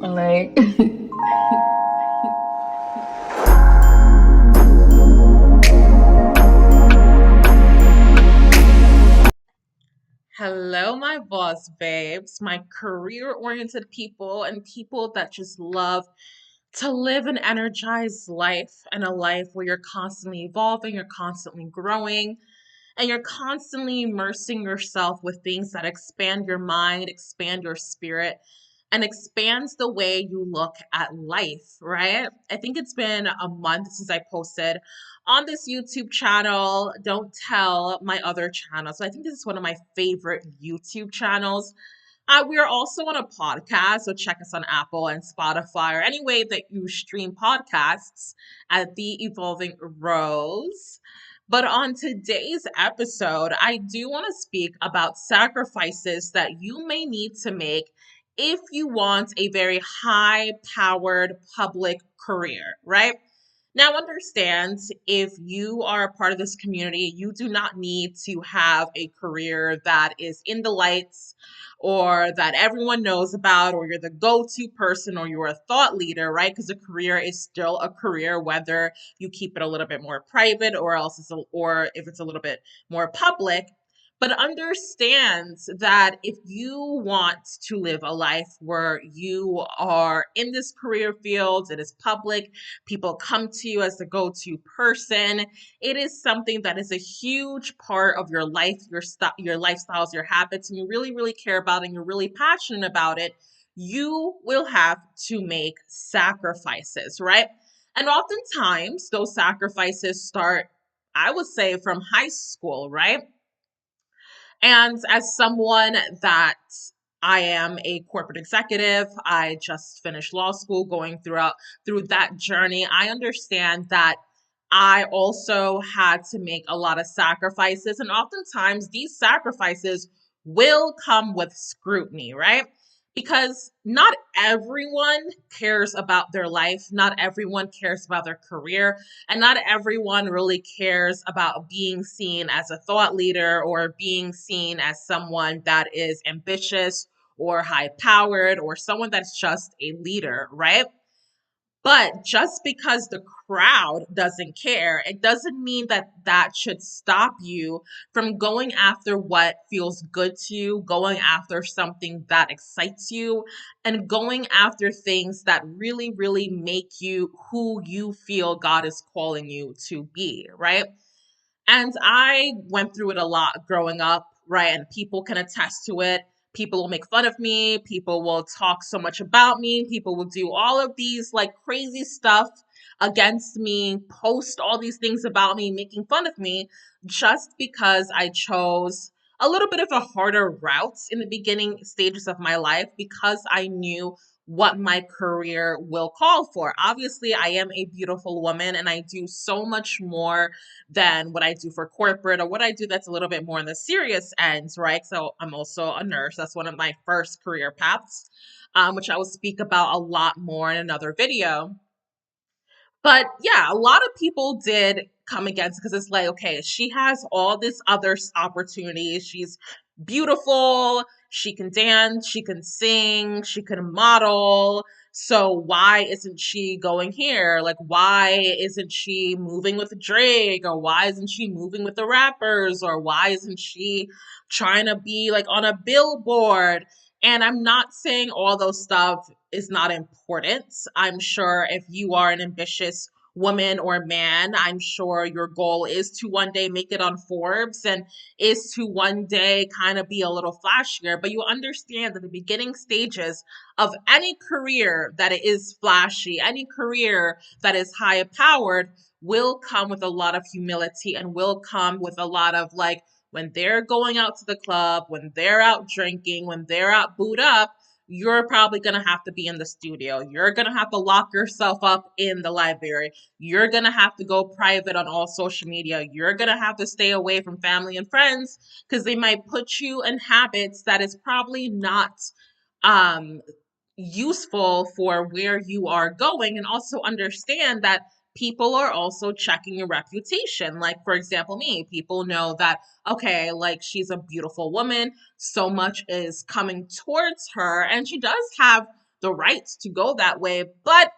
Like, Hello, my boss babes, my career oriented people, and people that just love to live an energized life and a life where you're constantly evolving, you're constantly growing, and you're constantly immersing yourself with things that expand your mind, expand your spirit, and expands the way you look at life, right? I think it's been a month since I posted on this YouTube channel. Don't tell my other channel. So I think this is one of my favorite YouTube channels. We are also on a podcast, so check us on Apple and Spotify or any way that you stream podcasts at The Evolving Rose. But on today's episode, I do want to speak about sacrifices that you may need to make if you want a very high powered public career, right? Now, understand if you are a part of this community, you do not need to have a career that is in the lights or that everyone knows about, or you're the go to person, or you're a thought leader, right? Because a career is still a career, whether you keep it a little bit more private or else or if it's a little bit more public. But understand that if you want to live a life where you are in this career field, it is public, people come to you as the go-to person, it is something that is a huge part of your life, your lifestyles, your habits, and you really, really care about, and you're really passionate about it, you will have to make sacrifices, right? And oftentimes those sacrifices start, I would say, from high school, right? And as someone that I am a corporate executive, I just finished law school, going through that journey. I understand that I also had to make a lot of sacrifices, and oftentimes these sacrifices will come with scrutiny, right? Because not everyone cares about their life, not everyone cares about their career, and not everyone really cares about being seen as a thought leader or being seen as someone that is ambitious or high powered or someone that's just a leader, right? But just because the crowd doesn't care, it doesn't mean that that should stop you from going after what feels good to you, going after something that excites you, and going after things that really, really make you who you feel God is calling you to be, right? And I went through it a lot growing up, right? And people can attest to it. People will make fun of me. People will talk so much about me. People will do all of these like crazy stuff against me, post all these things about me, making fun of me, just because I chose a little bit of a harder route in the beginning stages of my life because I knew what my career will call for. Obviously, I am a beautiful woman and I do so much more than what I do for corporate or what I do that's a little bit more on the serious end, right? So I'm also a nurse. That's one of my first career paths, which I will speak about a lot more in another video. But yeah, a lot of people did come against because it's like, okay, she has all this other opportunities. She's beautiful. She can dance. She can sing. She can model. So why isn't she going here? Like, why isn't she moving with Drake? Or why isn't she moving with the rappers? Or why isn't she trying to be like on a billboard? And I'm not saying all those stuff is not important. I'm sure if you are an ambitious woman or man, I'm sure your goal is to one day make it on Forbes and is to one day kind of be a little flashier. But you understand that the beginning stages of any career that is flashy, any career that is high powered, will come with a lot of humility and will come with a lot of like, when they're going out to the club, when they're out drinking, when they're out booed up, you're probably going to have to be in the studio. You're going to have to lock yourself up in the library. You're going to have to go private on all social media. You're going to have to stay away from family and friends because they might put you in habits that is probably not um, useful for where you are going, and also understand that people are also checking your reputation. Like, for example, me, people know that, okay, like she's a beautiful woman, so much is coming towards her, and she does have the right to go that way. But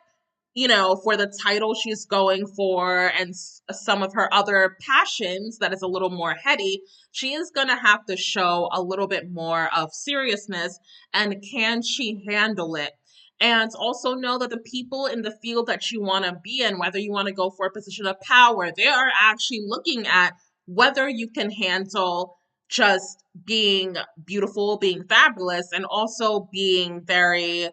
for the title she's going for and some of her other passions that is a little more heady, she is going to have to show a little bit more of seriousness. And can she handle it? And also know that the people in the field that you want to be in, whether you want to go for a position of power, they are actually looking at whether you can handle just being beautiful, being fabulous, and also being very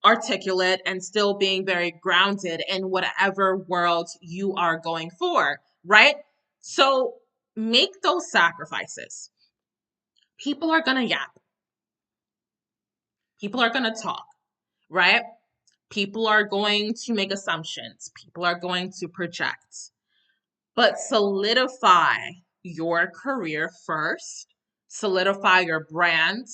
articulate and still being very grounded in whatever world you are going for, right? So make those sacrifices. People are going to yap. People are going to talk, right? People are going to make assumptions. People are going to project. But solidify your career first, solidify your brand,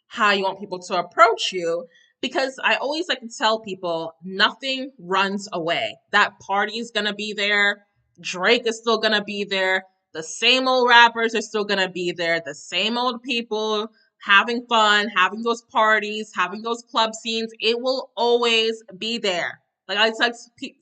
how you want people to approach you. Because I always like to tell people nothing runs away. That party is going to be there. Drake is still going to be there. The same old rappers are still going to be there. The same old people having fun, having those parties, having those club scenes. It will always be there. Like I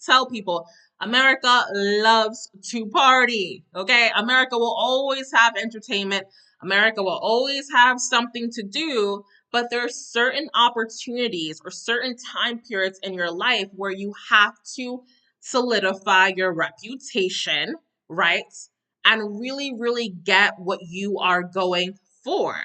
tell people, America loves to party. Okay. America will always have entertainment. America will always have something to do, but there are certain opportunities or certain time periods in your life where you have to solidify your reputation, right? And really, really get what you are going for.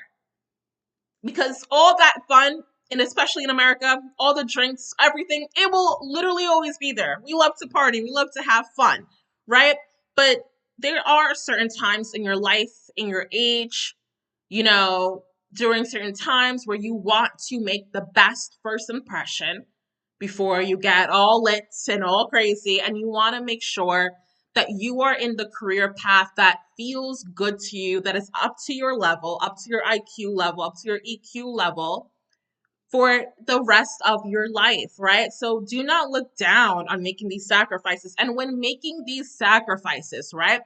Because all that fun, and especially in America, all the drinks, everything, it will literally always be there. We love to party, we love to have fun, right? But there are certain times in your life, in your age, you know, during certain times where you want to make the best first impression before you get all lit and all crazy, and you want to make sure that you are in the career path that feels good to you, that is up to your level, up to your IQ level, up to your EQ level for the rest of your life, right? So do not look down on making these sacrifices. And when making these sacrifices, right,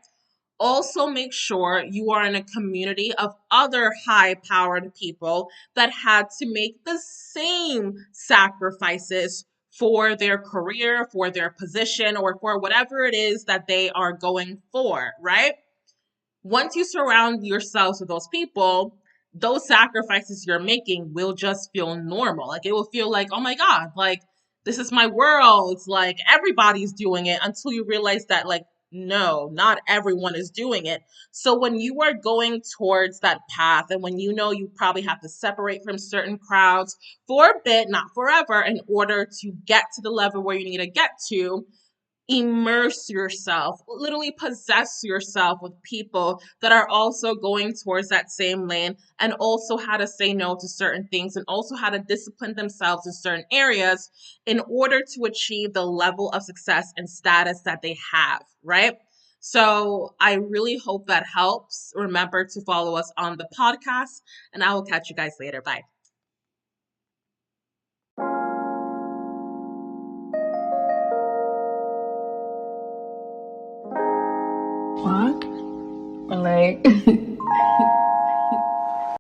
also make sure you are in a community of other high powered people that had to make the same sacrifices for their career, for their position, or for whatever it is that they are going for, right? Once you surround yourselves with those people, those sacrifices you're making will just feel normal. Like it will feel like, oh my God, like this is my world. Like everybody's doing it until you realize that, like, no, not everyone is doing it. So when you are going towards that path and when you know you probably have to separate from certain crowds for a bit, not forever, in order to get to the level where you need to get to, immerse yourself, literally possess yourself with people that are also going towards that same lane, and also how to say no to certain things and also how to discipline themselves in certain areas in order to achieve the level of success and status that they have, right? So I really hope that helps. Remember to follow us on the podcast, and I will catch you guys later. Bye. Fuck. Like